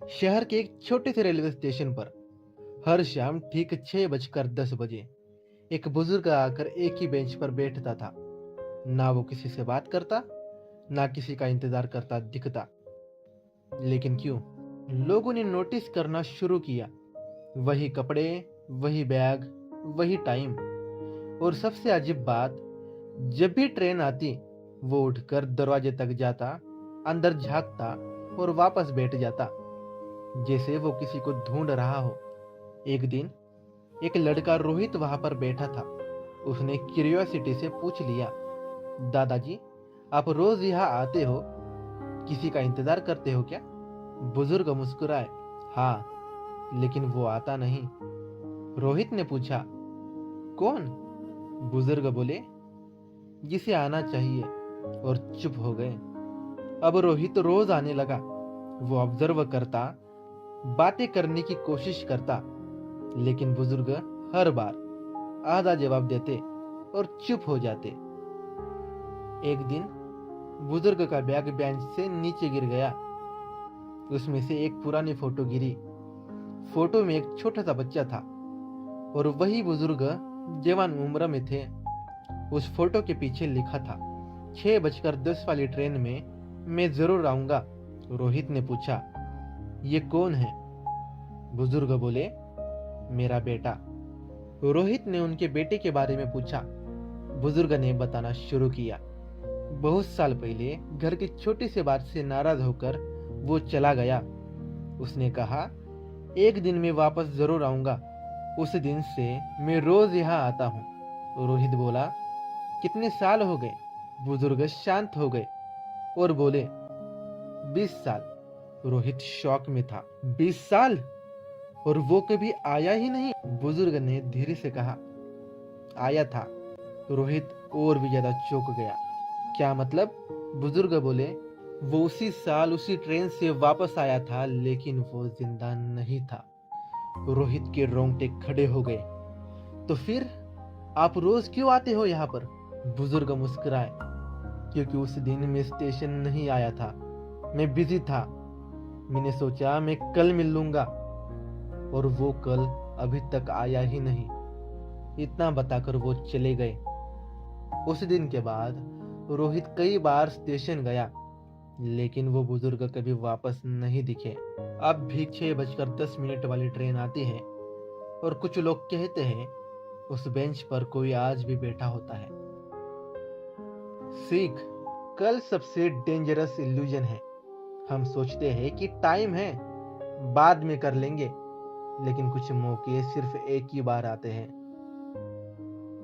शहर के एक छोटे से रेलवे स्टेशन पर हर शाम ठीक 6:10 एक बुजुर्ग आकर एक ही बेंच पर बैठता था। ना वो किसी से बात करता, ना किसी का इंतजार करता दिखता। लेकिन क्यों? लोगों ने नोटिस करना शुरू किया। वही कपड़े, वही बैग, वही टाइम। और सबसे अजीब बात, जब भी ट्रेन आती वो उठकर दरवाजे तक जाता, अंदर झांकता और वापस बैठ जाता, जैसे वो किसी को ढूंढ रहा हो। एक दिन एक लड़का रोहित वहां पर बैठा था। उसने क्यूरियोसिटी से पूछ लिया, दादाजी, आप रोज यहाँ आते हो, किसी का इंतजार करते हो क्या? बुजुर्ग मुस्कुराए, हाँ, लेकिन वो आता नहीं। रोहित ने पूछा, कौन? बुजुर्ग बोले, जिसे आना चाहिए। और चुप हो गए। अब रोहित रोज आने लगा। वो ऑब्जर्व करता, बातें करने की कोशिश करता, लेकिन बुजुर्ग हर बार आधा जवाब देते और चुप हो जाते। एक दिन बुजुर्ग का बैग बेंच से नीचे गिर गया। उसमें से एक पुरानी फोटो गिरी। फोटो में एक छोटा सा बच्चा था और वही बुजुर्ग जवान उम्र में थे। उस फोटो के पीछे लिखा था, 6:10 वाली ट्रेन में मैं जरूर आऊंगा। रोहित ने पूछा, ये कौन है? बुजुर्ग बोले, मेरा बेटा। रोहित ने उनके बेटे के बारे में पूछा। बुजुर्ग ने बताना शुरू किया। बहुत साल पहले घर की छोटी सी बात से नाराज होकर वो चला गया। उसने कहा, एक दिन मैं वापस जरूर आऊंगा। उस दिन से मैं रोज यहाँ आता हूँ। रोहित बोला, कितने साल हो गए? बुजुर्ग शांत हो गए और बोले, 20 साल। रोहित शॉक में था। 20 साल? और वो कभी आया ही नहीं? बुजुर्ग ने धीरे से कहा, आया था। रोहित और भी ज्यादा चौंक गया। क्या मतलब? बुजुर्ग बोले, वो उसी साल उसी ट्रेन से वापस आया था, लेकिन वो जिंदा नहीं था। रोहित के रोंगटे खड़े हो गए। तो फिर आप रोज क्यों आते हो यहाँ पर? बुजुर्ग मुस्कुराए, क्योंकि उस दिन मैं स्टेशन नहीं आया था, मैं बिजी था। मैंने सोचा मैं कल मिल लूंगा, और वो कल अभी तक आया ही नहीं। इतना बताकर वो चले गए। उस दिन के बाद रोहित कई बार स्टेशन गया, लेकिन वो बुजुर्ग कभी वापस नहीं दिखे। अब भी 6:10 वाली ट्रेन आती है और कुछ लोग कहते हैं उस बेंच पर कोई आज भी बैठा होता है। सीख, कल सबसे डेंजरस इल्यूजन है। हम सोचते हैं कि टाइम है, बाद में कर लेंगे, लेकिन कुछ मौके सिर्फ एक ही बार आते हैं।